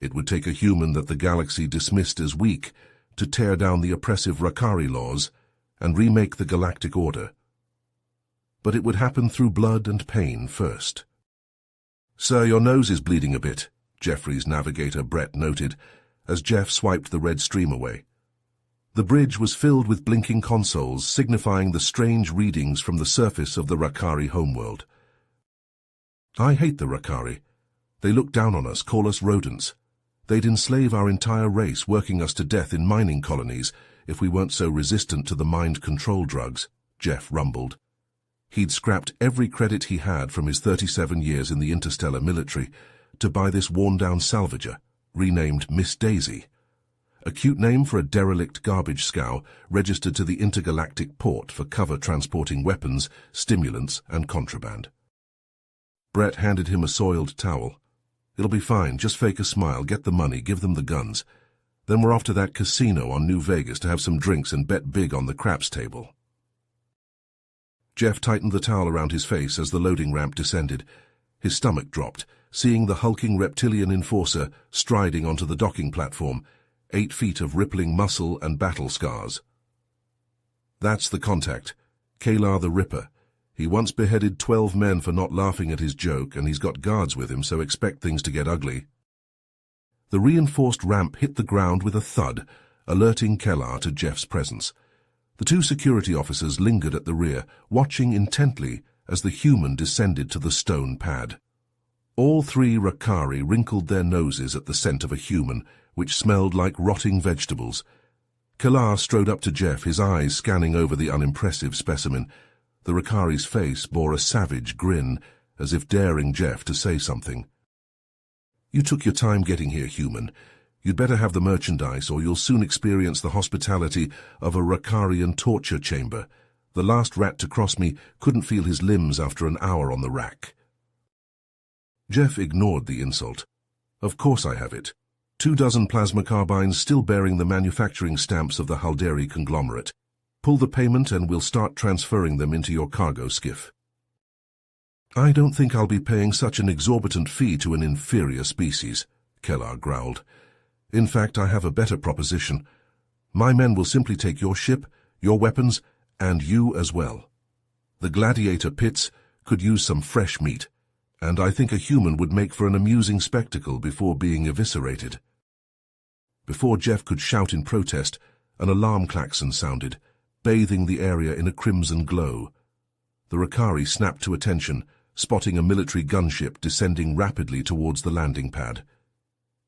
It would take a human that the galaxy dismissed as weak to tear down the oppressive Rakari laws and remake the Galactic Order. But it would happen through blood and pain first. "Sir, your nose is bleeding a bit," Jeffrey's navigator Brett noted, as Jeff swiped the red stream away. The bridge was filled with blinking consoles signifying the strange readings from the surface of the Rakari homeworld. "I hate the Rakari. They look down on us, call us rodents. They'd enslave our entire race, working us to death in mining colonies if we weren't so resistant to the mind control drugs," Jeff rumbled. He'd scrapped every credit he had from his 37 years in the interstellar military to buy this worn-down salvager, renamed Miss Daisy. A cute name for a derelict garbage scow registered to the intergalactic port for cover transporting weapons, stimulants, and contraband. Brett handed him a soiled towel. "It'll be fine, just fake a smile, get the money, give them the guns. Then we're off to that casino on New Vegas to have some drinks and bet big on the craps table." Jeff tightened the towel around his face as the loading ramp descended. His stomach dropped, seeing the hulking reptilian enforcer striding onto the docking platform, 8 feet of rippling muscle and battle scars. "That's the contact, Kalar the Ripper. He once beheaded 12 men for not laughing at his joke, and he's got guards with him, so expect things to get ugly." The reinforced ramp hit the ground with a thud, alerting Kalar to Jeff's presence. The 2 security officers lingered at the rear, watching intently as the human descended to the stone pad. All 3 Rakari wrinkled their noses at the scent of a human, which smelled like rotting vegetables. Kalar strode up to Jeff, his eyes scanning over the unimpressive specimen. The Rakari's face bore a savage grin, as if daring Jeff to say something. "You took your time getting here, human. You'd better have the merchandise, or you'll soon experience the hospitality of a Rakarian torture chamber. The last rat to cross me couldn't feel his limbs after an hour on the rack." Jeff ignored the insult. "Of course I have it. 24 plasma carbines still bearing the manufacturing stamps of the Halderi conglomerate. Pull the payment and we'll start transferring them into your cargo skiff." "I don't think I'll be paying such an exorbitant fee to an inferior species," Kalar growled. "In fact, I have a better proposition. My men will simply take your ship, your weapons, and you as well. The gladiator pits could use some fresh meat, and I think a human would make for an amusing spectacle before being eviscerated." Before Jeff could shout in protest, an alarm klaxon sounded, bathing the area in a crimson glow. The Rakari snapped to attention, spotting a military gunship descending rapidly towards the landing pad.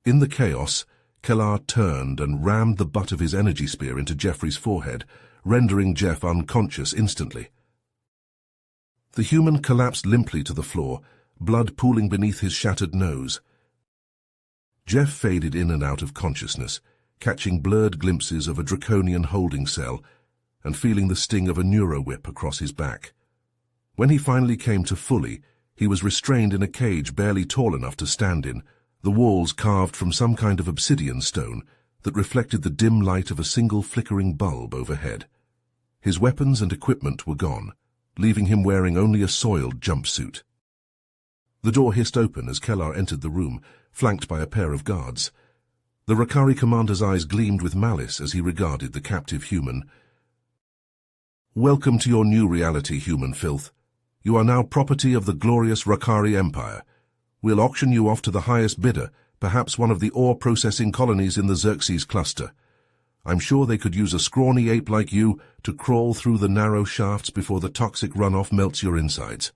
In the chaos, Kalar turned and rammed the butt of his energy spear into Jeffrey's forehead, rendering Jeff unconscious instantly. The human collapsed limply to the floor, blood pooling beneath his shattered nose. Jeff faded in and out of consciousness, catching blurred glimpses of a draconian holding cell and feeling the sting of a neuro-whip across his back. When he finally came to fully, he was restrained in a cage barely tall enough to stand in, the walls carved from some kind of obsidian stone that reflected the dim light of a single flickering bulb overhead. His weapons and equipment were gone, leaving him wearing only a soiled jumpsuit. The door hissed open as Kalar entered the room, flanked by a pair of guards. The Rakari commander's eyes gleamed with malice as he regarded the captive human. "Welcome to your new reality, human filth. You are now property of the glorious Rakari Empire. We'll auction you off to the highest bidder, perhaps one of the ore-processing colonies in the Xerxes cluster. I'm sure they could use a scrawny ape like you to crawl through the narrow shafts before the toxic runoff melts your insides."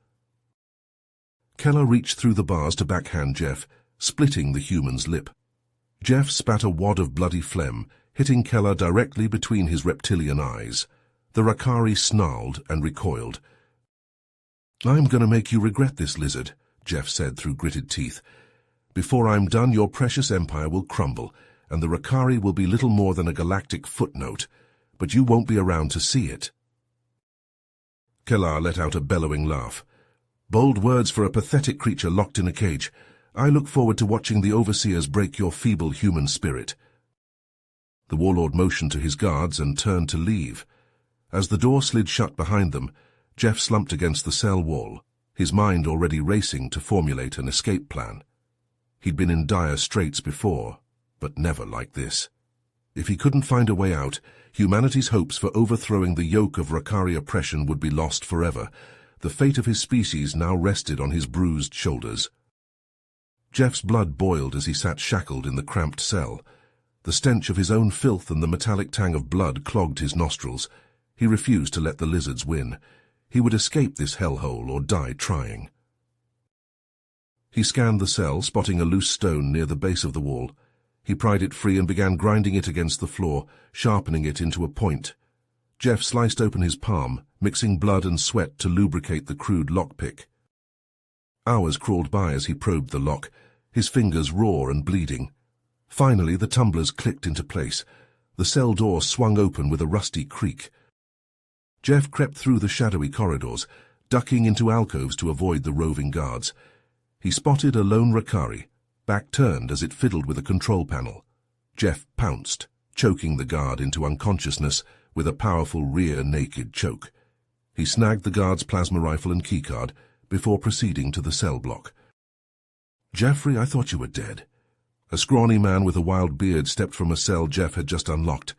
Keller reached through the bars to backhand Jeff, splitting the human's lip. Jeff spat a wad of bloody phlegm, hitting Keller directly between his reptilian eyes. The Rakari snarled and recoiled. "I'm going to make you regret this, lizard," Jeff said through gritted teeth. "Before I'm done, your precious empire will crumble, and the Rakari will be little more than a galactic footnote, but you won't be around to see it." Keller let out a bellowing laugh. "Bold words for a pathetic creature locked in a cage. I look forward to watching the overseers break your feeble human spirit." The warlord motioned to his guards and turned to leave. As the door slid shut behind them, Jeff slumped against the cell wall, his mind already racing to formulate an escape plan. He'd been in dire straits before, but never like this. If he couldn't find a way out, humanity's hopes for overthrowing the yoke of Rakari oppression would be lost forever. The fate of his species now rested on his bruised shoulders. Jeff's blood boiled as he sat shackled in the cramped cell. The stench of his own filth and the metallic tang of blood clogged his nostrils. He refused to let the lizards win. He would escape this hellhole or die trying. He scanned the cell, spotting a loose stone near the base of the wall. He pried it free and began grinding it against the floor, sharpening it into a point. Jeff sliced open his palm, mixing blood and sweat to lubricate the crude lockpick. Hours crawled by as he probed the lock, his fingers raw and bleeding. Finally, the tumblers clicked into place. The cell door swung open with a rusty creak. Jeff crept through the shadowy corridors, ducking into alcoves to avoid the roving guards. He spotted a lone Rakari, back turned as it fiddled with a control panel. Jeff pounced, choking the guard into unconsciousness with a powerful rear naked choke. He snagged the guard's plasma rifle and keycard before proceeding to the cell block. "Jeffrey, I thought you were dead." A scrawny man with a wild beard stepped from a cell Jeff had just unlocked.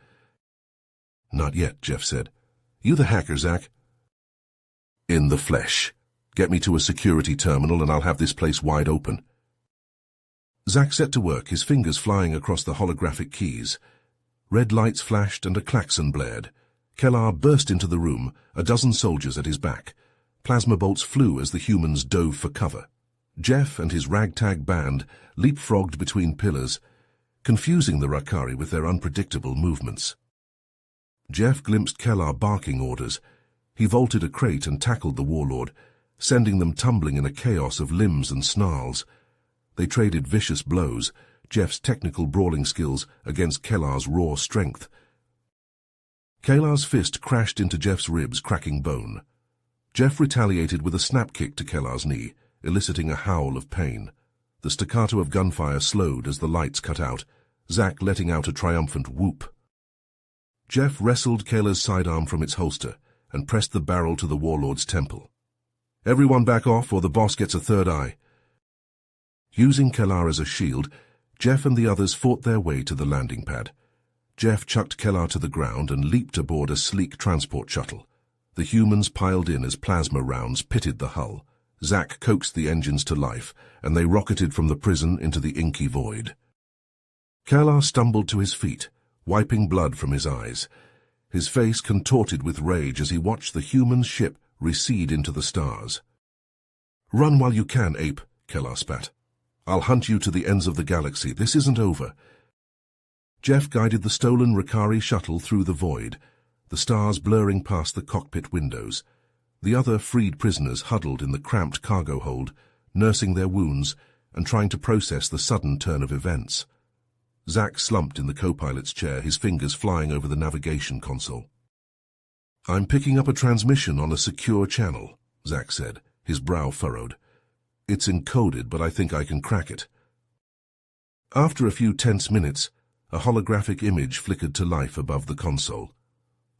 "Not yet," Jeff said. "You the hacker, Zach?" "In the flesh. Get me to a security terminal and I'll have this place wide open." Zach set to work, his fingers flying across the holographic keys. Red lights flashed and a klaxon blared. Kellar burst into the room, a dozen soldiers at his back. Plasma bolts flew as the humans dove for cover. Jeff and his ragtag band leapfrogged between pillars, confusing the Rakari with their unpredictable movements. Jeff glimpsed Kellar barking orders. He vaulted a crate and tackled the warlord, sending them tumbling in a chaos of limbs and snarls. They traded vicious blows, Jeff's technical brawling skills against Kellar's raw strength. Kellar's fist crashed into Jeff's ribs, cracking bone. Jeff retaliated with a snap kick to Kellar's knee, eliciting a howl of pain. The staccato of gunfire slowed as the lights cut out, Zach letting out a triumphant whoop. Jeff wrestled Kellar's sidearm from its holster and pressed the barrel to the warlord's temple. "Everyone back off or the boss gets a third eye." Using Kellar as a shield, Jeff and the others fought their way to the landing pad. Jeff chucked Kellar to the ground and leaped aboard a sleek transport shuttle. The humans piled in as plasma rounds pitted the hull. Zach coaxed the engines to life, and they rocketed from the prison into the inky void. Kellar stumbled to his feet, wiping blood from his eyes. His face contorted with rage as he watched the human ship recede into the stars. "Run while you can, ape," Kellar spat. "I'll hunt you to the ends of the galaxy. This isn't over." Jeff guided the stolen Rakari shuttle through the void, the stars blurring past the cockpit windows. The other freed prisoners huddled in the cramped cargo hold, nursing their wounds and trying to process the sudden turn of events. Zach slumped in the co-pilot's chair, his fingers flying over the navigation console. "I'm picking up a transmission on a secure channel," Zach said, his brow furrowed. "It's encoded, but I think I can crack it." After a few tense minutes, a holographic image flickered to life above the console.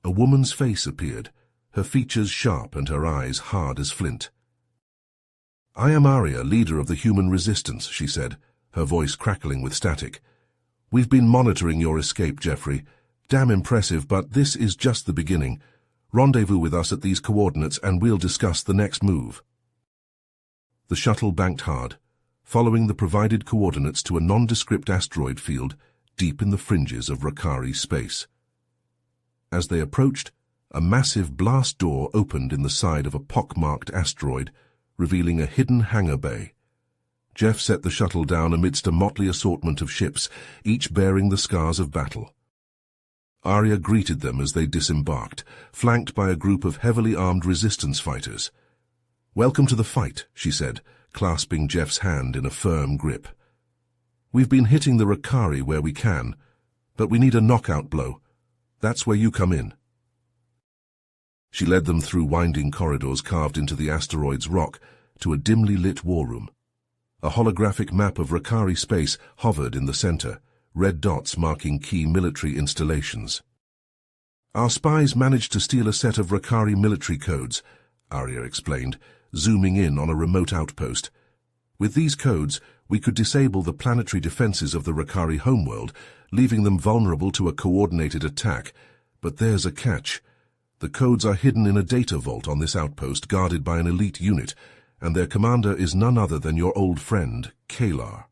A woman's face appeared, her features sharp and her eyes hard as flint. "I am Aria, leader of the human resistance," she said, her voice crackling with static. "We've been monitoring your escape, Jeffrey. Damn impressive, but this is just the beginning. Rendezvous with us at these coordinates and we'll discuss the next move." The shuttle banked hard, following the provided coordinates to a nondescript asteroid field deep in the fringes of Rakari space. As they approached, a massive blast door opened in the side of a pockmarked asteroid, revealing a hidden hangar bay. Jeff set the shuttle down amidst a motley assortment of ships, each bearing the scars of battle. Aria greeted them as they disembarked, flanked by a group of heavily armed resistance fighters. "Welcome to the fight," she said, clasping Jeff's hand in a firm grip. "We've been hitting the Rakari where we can, but we need a knockout blow. That's where you come in." She led them through winding corridors carved into the asteroid's rock to a dimly lit war room. A holographic map of Rakari space hovered in the center, red dots marking key military installations. "Our spies managed to steal a set of Rakari military codes," Aria explained, zooming in on a remote outpost. "With these codes, we could disable the planetary defenses of the Rakari homeworld, leaving them vulnerable to a coordinated attack. But there's a catch. The codes are hidden in a data vault on this outpost guarded by an elite unit, and their commander is none other than your old friend, Kalar.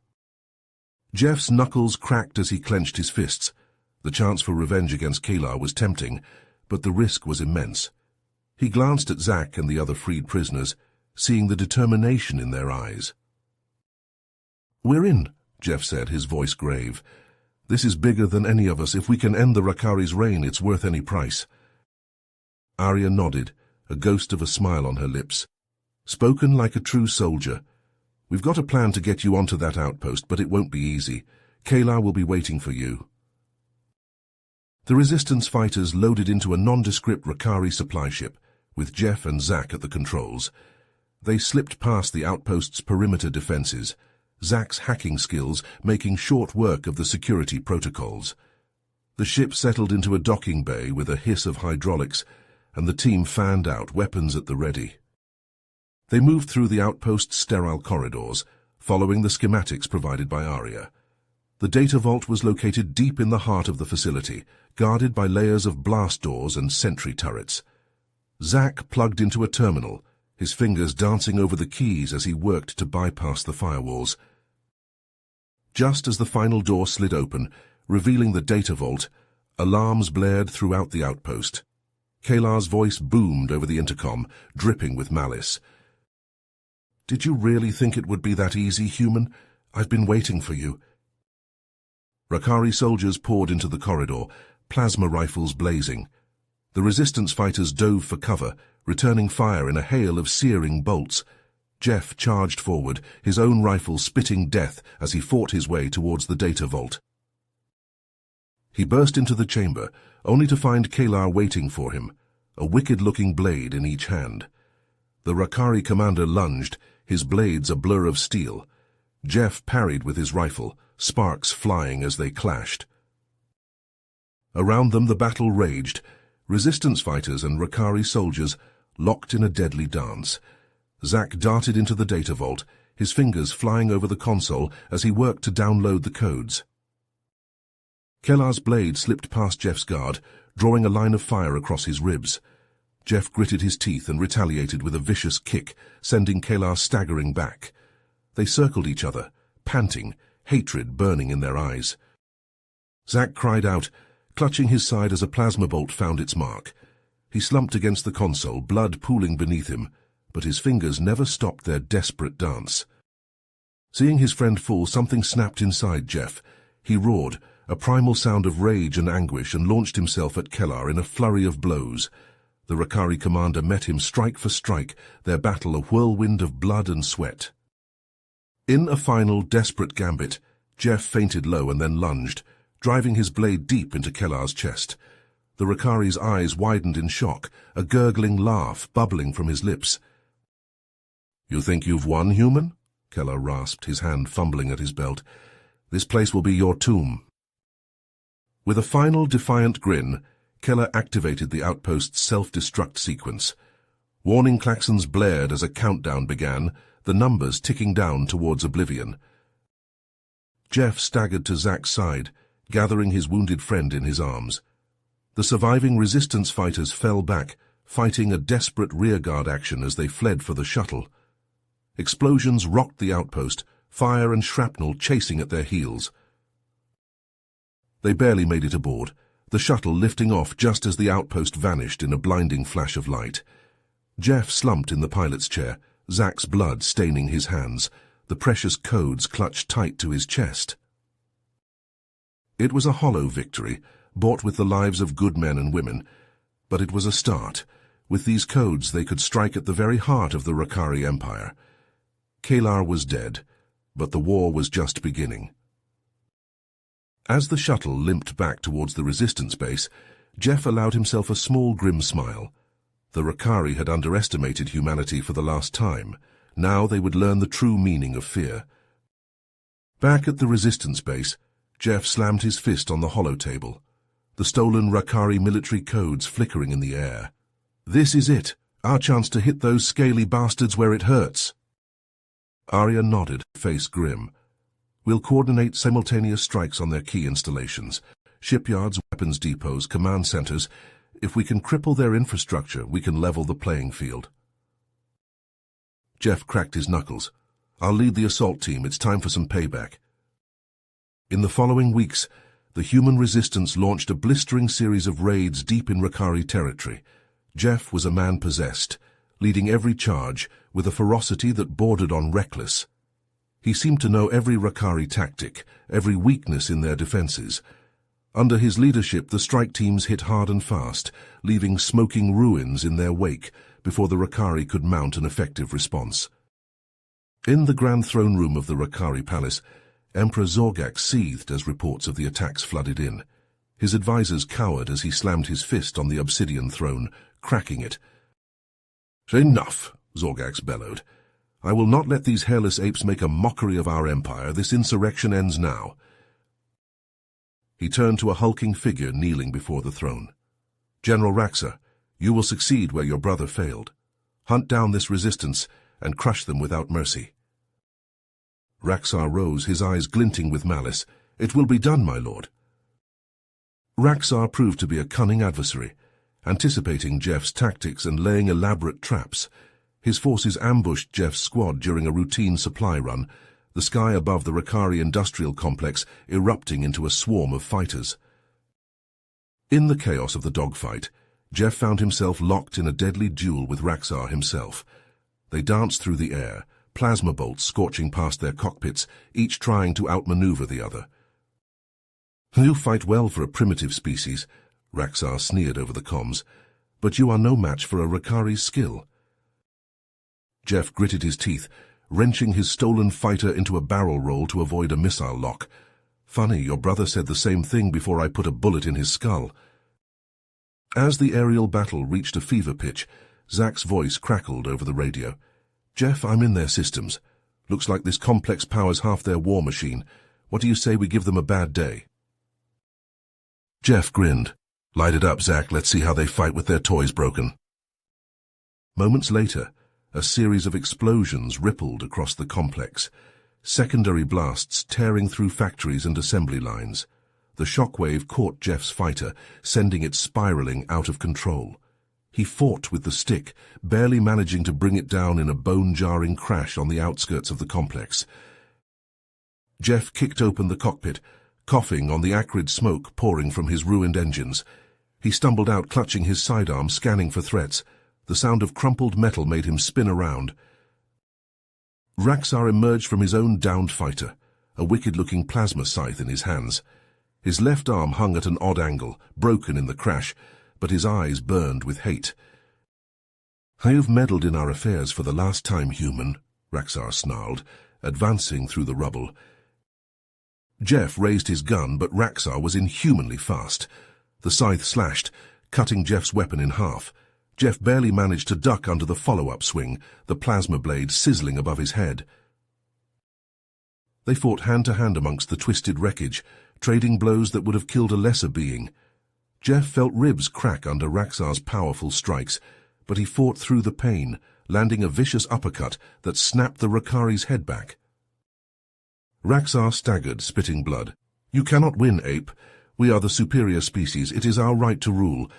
Jeff's knuckles cracked as he clenched his fists. The chance for revenge against Kalar was tempting, but the risk was immense. He glanced at Zack and the other freed prisoners, seeing the determination in their eyes. "We're in," Jeff said, his voice grave. "This is bigger than any of us. If we can end the Rakari's reign, it's worth any price." Arya nodded, a ghost of a smile on her lips. "Spoken like a true soldier. We've got a plan to get you onto that outpost, but it won't be easy. Kalar will be waiting for you." The Resistance fighters loaded into a nondescript Rakari supply ship, with Jeff and Zack at the controls. They slipped past the outpost's perimeter defenses, Zack's hacking skills making short work of the security protocols. The ship settled into a docking bay with a hiss of hydraulics, and the team fanned out, weapons at the ready. They moved through the outpost's sterile corridors, following the schematics provided by Arya. The data vault was located deep in the heart of the facility, guarded by layers of blast doors and sentry turrets. Zack plugged into a terminal, his fingers dancing over the keys as he worked to bypass the firewalls. Just as the final door slid open, revealing the data vault, alarms blared throughout the outpost. Kalar's voice boomed over the intercom, dripping with malice. "Did you really think it would be that easy, human? I've been waiting for you." Rakari soldiers poured into the corridor, plasma rifles blazing. The Resistance fighters dove for cover, returning fire in a hail of searing bolts. Jeff charged forward, his own rifle spitting death as he fought his way towards the data vault. He burst into the chamber, only to find Kalar waiting for him, a wicked-looking blade in each hand. The Rakari commander lunged, his blades a blur of steel. Jeff parried with his rifle, sparks flying as they clashed. Around them the battle raged, Resistance fighters and Rakari soldiers locked in a deadly dance. Zack darted into the data vault, his fingers flying over the console as he worked to download the codes. Kalar's blade slipped past Jeff's guard, drawing a line of fire across his ribs. Jeff gritted his teeth and retaliated with a vicious kick, sending Kalar staggering back. They circled each other, panting, hatred burning in their eyes. Zack cried out, clutching his side as a plasma bolt found its mark. He slumped against the console, blood pooling beneath him, but his fingers never stopped their desperate dance. Seeing his friend fall, something snapped inside Jeff. He roared, a primal sound of rage and anguish, and launched himself at Kalar in a flurry of blows. The Rakari commander met him strike for strike, their battle a whirlwind of blood and sweat. In a final, desperate gambit, Jeff fainted low and then lunged, driving his blade deep into Kalar's chest. The Rakari's eyes widened in shock, a gurgling laugh bubbling from his lips. "You think you've won, human?" Kalar rasped, his hand fumbling at his belt. "This place will be your tomb." With a final defiant grin, Kalar activated the outpost's self-destruct sequence. Warning klaxons blared as a countdown began, the numbers ticking down towards oblivion. Jeff staggered to Zack's side, gathering his wounded friend in his arms. The surviving Resistance fighters fell back, fighting a desperate rearguard action as they fled for the shuttle. Explosions rocked the outpost, fire and shrapnel chasing at their heels. They barely made it aboard, the shuttle lifting off just as the outpost vanished in a blinding flash of light. Jeff slumped in the pilot's chair, Zack's blood staining his hands, the precious codes clutched tight to his chest. It was a hollow victory, bought with the lives of good men and women, but it was a start. With these codes they could strike at the very heart of the Rakari Empire. Kalar was dead, but the war was just beginning. As the shuttle limped back towards the Resistance base, Jeff allowed himself a small grim smile. The Rakari had underestimated humanity for the last time. Now they would learn the true meaning of fear. Back at the Resistance base, Jeff slammed his fist on the holotable, the stolen Rakari military codes flickering in the air. "This is it, our chance to hit those scaly bastards where it hurts." Arya nodded, face grim, We'll coordinate simultaneous strikes on their key installations, shipyards, weapons depots, command centers. If we can cripple their infrastructure, we can level the playing field. Jeff cracked his knuckles. I'll lead the assault team. It's time for some payback. In the following weeks, the human resistance launched a blistering series of raids deep in Rakari territory. Jeff was a man possessed, leading every charge with a ferocity that bordered on reckless. He seemed to know every Rakari tactic, every weakness in their defenses. Under his leadership, the strike teams hit hard and fast, leaving smoking ruins in their wake before the Rakari could mount an effective response. In the grand throne room of the Rakari palace, Emperor Zorgak seethed as reports of the attacks flooded in. His advisors cowered as he slammed his fist on the obsidian throne, cracking it. "Enough," Zorgax bellowed. "I will not let these hairless apes make a mockery of our empire. This insurrection ends now." He turned to a hulking figure kneeling before the throne. "General Raxa, you will succeed where your brother failed. Hunt down this resistance and crush them without mercy." Raxar rose, his eyes glinting with malice. "It will be done, my lord." Raxar proved to be a cunning adversary, anticipating Jeff's tactics and laying elaborate traps. His forces ambushed Jeff's squad during a routine supply run, the sky above the Rakari industrial complex erupting into a swarm of fighters. In the chaos of the dogfight, Jeff found himself locked in a deadly duel with Raxar himself. They danced through the air, plasma bolts scorching past their cockpits, each trying to outmaneuver the other. "You fight well for a primitive species," Raxar sneered over the comms, "but you are no match for a Rakari's skill." Jeff gritted his teeth, wrenching his stolen fighter into a barrel roll to avoid a missile lock. "Funny, your brother said the same thing before I put a bullet in his skull." As the aerial battle reached a fever pitch, Zach's voice crackled over the radio. "Jeff, I'm in their systems. Looks like this complex powers half their war machine. What do you say we give them a bad day?" Jeff grinned. "Light it up, Zach. Let's see how they fight with their toys broken." Moments later, a series of explosions rippled across the complex, secondary blasts tearing through factories and assembly lines. The shockwave caught Jeff's fighter, sending it spiraling out of control. He fought with the stick, barely managing to bring it down in a bone-jarring crash on the outskirts of the complex. Jeff kicked open the cockpit, coughing on the acrid smoke pouring from his ruined engines. He stumbled out, clutching his sidearm, scanning for threats. The sound of crumpled metal made him spin around. Raxar emerged from his own downed fighter, a wicked-looking plasma scythe in his hands. His left arm hung at an odd angle, broken in the crash, but his eyes burned with hate. "You've meddled in our affairs for the last time, human," Raxar snarled, advancing through the rubble. Jeff raised his gun, but Raxar was inhumanly fast. The scythe slashed, cutting Jeff's weapon in half. Jeff barely managed to duck under the follow-up swing, the plasma blade sizzling above his head. They fought hand-to-hand amongst the twisted wreckage, trading blows that would have killed a lesser being. Jeff felt ribs crack under Raxar's powerful strikes, but he fought through the pain, landing a vicious uppercut that snapped the Rakari's head back. Raxar staggered, spitting blood. "You cannot win, ape. We are the superior species. It is our right to rule."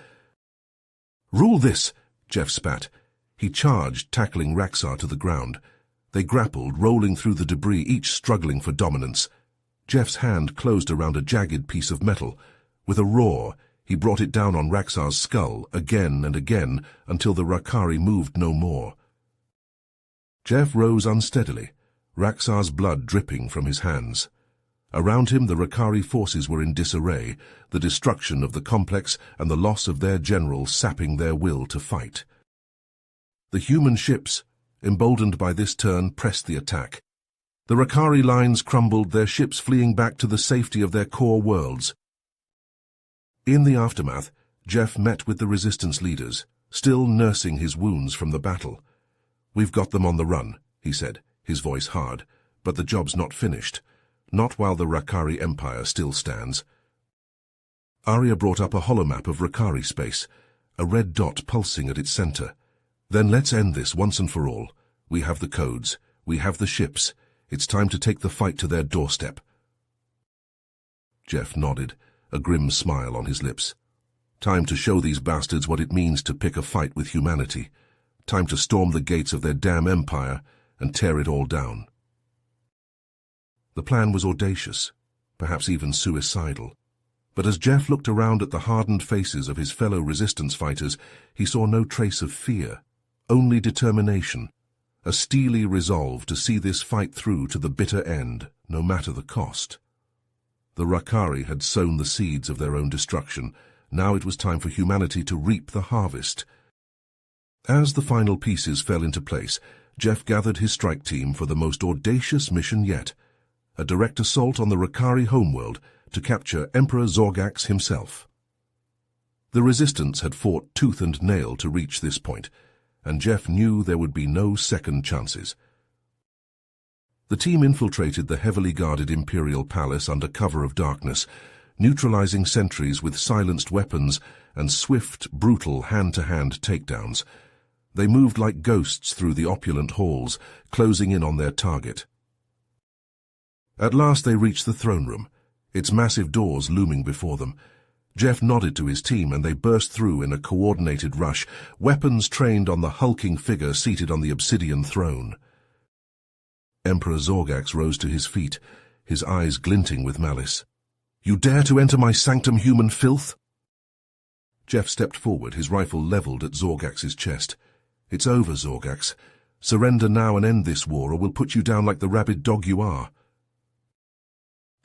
"Rule this!" Jeff spat. He charged, tackling Raxar to the ground. They grappled, rolling through the debris, each struggling for dominance. Jeff's hand closed around a jagged piece of metal. With a roar, he brought it down on Raxar's skull, again and again, until the Rakari moved no more. Jeff rose unsteadily, Raxar's blood dripping from his hands. Around him, the Rakari forces were in disarray, the destruction of the complex and the loss of their general sapping their will to fight. The human ships, emboldened by this turn, pressed the attack. The Rakari lines crumbled, their ships fleeing back to the safety of their core worlds. In the aftermath, Jeff met with the resistance leaders, still nursing his wounds from the battle. "We've got them on the run," he said, his voice hard, "but the job's not finished. Not while the Rakari Empire still stands." Arya brought up a holomap of Rakari space, a red dot pulsing at its center. "Then let's end this once and for all. We have the codes. We have the ships. It's time to take the fight to their doorstep. Jeff nodded, a grim smile on his lips. Time to show these bastards what it means to pick a fight with humanity. Time to storm the gates of their damn empire and tear it all down. The plan was audacious, perhaps even suicidal. But as Jeff looked around at the hardened faces of his fellow resistance fighters, he saw no trace of fear, only determination, a steely resolve to see this fight through to the bitter end, no matter the cost. The Rakari had sown the seeds of their own destruction. Now it was time for humanity to reap the harvest. As the final pieces fell into place, Jeff gathered his strike team for the most audacious mission yet, a direct assault on the Rakari homeworld to capture Emperor Zorgax himself. The resistance had fought tooth and nail to reach this point, and Jeff knew there would be no second chances. The team infiltrated the heavily guarded Imperial Palace under cover of darkness, neutralizing sentries with silenced weapons and swift, brutal hand-to-hand takedowns. They moved like ghosts through the opulent halls, closing in on their target. At last they reached the throne room, its massive doors looming before them. Jeff nodded to his team and they burst through in a coordinated rush, weapons trained on the hulking figure seated on the obsidian throne. Emperor Zorgax rose to his feet, his eyes glinting with malice. "You dare to enter my sanctum, human filth?" Jeff stepped forward, his rifle leveled at Zorgax's chest. "It's over, Zorgax. Surrender now and end this war, or we'll put you down like the rabid dog you are."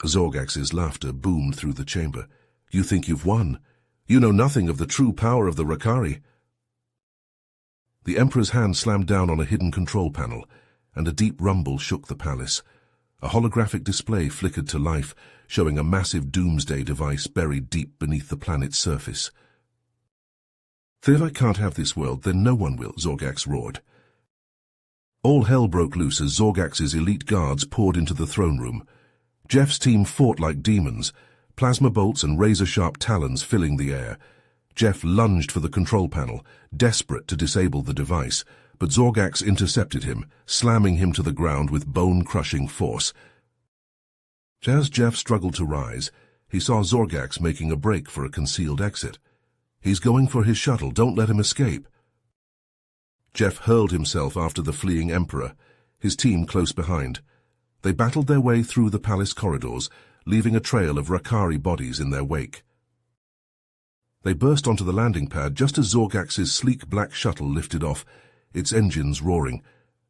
Zorgax's laughter boomed through the chamber. "You think you've won? You know nothing of the true power of the Rakari." The Emperor's hand slammed down on a hidden control panel, and a deep rumble shook the palace. A holographic display flickered to life, showing a massive doomsday device buried deep beneath the planet's surface. "If I can't have this world, then no one will," Zorgax roared. All hell broke loose as Zorgax's elite guards poured into the throne room. Jeff's team fought like demons, plasma bolts and razor-sharp talons filling the air. Jeff lunged for the control panel, desperate to disable the device, but Zorgax intercepted him, slamming him to the ground with bone-crushing force. As Jeff struggled to rise, he saw Zorgax making a break for a concealed exit. "He's going for his shuttle, don't let him escape." Jeff hurled himself after the fleeing Emperor, his team close behind. They battled their way through the palace corridors, leaving a trail of Rakari bodies in their wake. They burst onto the landing pad just as Zorgax's sleek black shuttle lifted off, its engines roaring.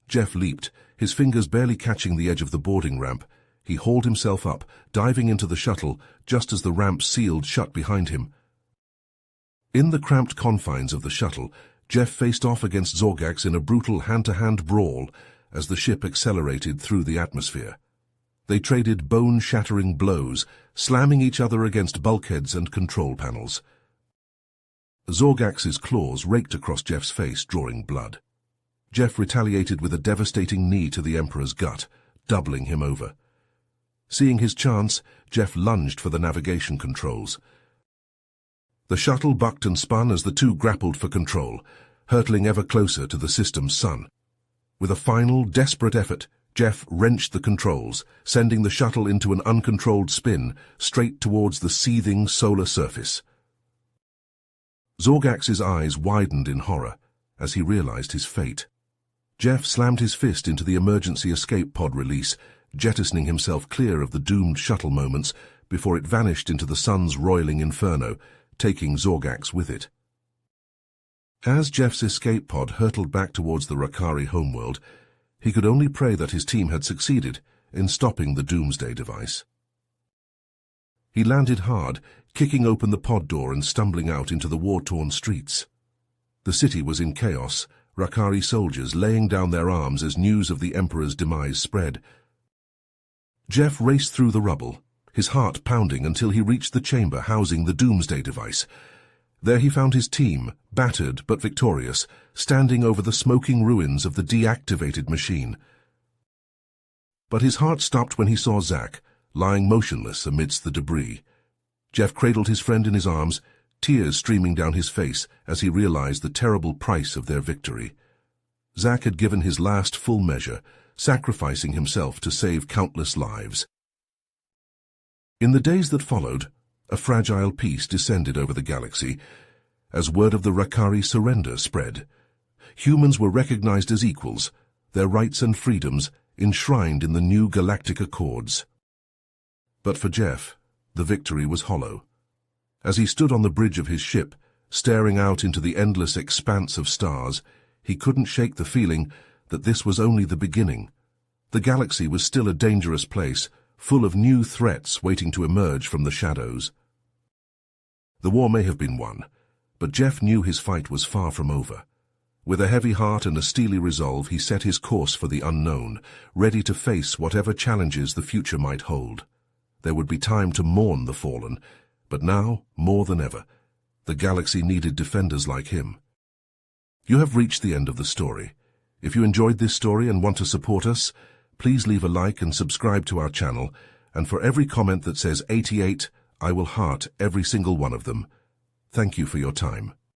Jeff leaped, his fingers barely catching the edge of the boarding ramp. He hauled himself up, diving into the shuttle just as the ramp sealed shut behind him. In the cramped confines of the shuttle, Jeff faced off against Zorgax in a brutal hand-to-hand brawl as the ship accelerated through the atmosphere. They traded bone-shattering blows, slamming each other against bulkheads and control panels. Zorgax's claws raked across Jeff's face, drawing blood. Jeff retaliated with a devastating knee to the Emperor's gut, doubling him over. Seeing his chance, Jeff lunged for the navigation controls. The shuttle bucked and spun as the two grappled for control, hurtling ever closer to the system's sun. With a final, desperate effort, Jeff wrenched the controls, sending the shuttle into an uncontrolled spin straight towards the seething solar surface. Zorgax's eyes widened in horror as he realized his fate. Jeff slammed his fist into the emergency escape pod release, jettisoning himself clear of the doomed shuttle moments before it vanished into the sun's roiling inferno, taking Zorgax with it. As Jeff's escape pod hurtled back towards the Rakari homeworld, he could only pray that his team had succeeded in stopping the doomsday device. He landed hard, kicking open the pod door and stumbling out into the war-torn streets. The city was in chaos, Rakari soldiers laying down their arms as news of the Emperor's demise spread. Jeff raced through the rubble, his heart pounding until he reached the chamber housing the doomsday device. There he found his team, battered but victorious, standing over the smoking ruins of the deactivated machine. But his heart stopped when he saw Zack, lying motionless amidst the debris. Jeff cradled his friend in his arms, tears streaming down his face as he realized the terrible price of their victory. Zack had given his last full measure, sacrificing himself to save countless lives. In the days that followed, a fragile peace descended over the galaxy as word of the Rakari surrender spread. Humans were recognized as equals, their rights and freedoms enshrined in the new Galactic Accords. But for Jeff, the victory was hollow. As he stood on the bridge of his ship, staring out into the endless expanse of stars, he couldn't shake the feeling that this was only the beginning. The galaxy was still a dangerous place, full of new threats waiting to emerge from the shadows. The war may have been won, but Jeff knew his fight was far from over. With a heavy heart and a steely resolve, he set his course for the unknown, ready to face whatever challenges the future might hold. There would be time to mourn the fallen, but now, more than ever, the galaxy needed defenders like him. You have reached the end of the story. If you enjoyed this story and want to support us, please leave a like and subscribe to our channel, and for every comment that says 88, I will heart every single one of them. Thank you for your time.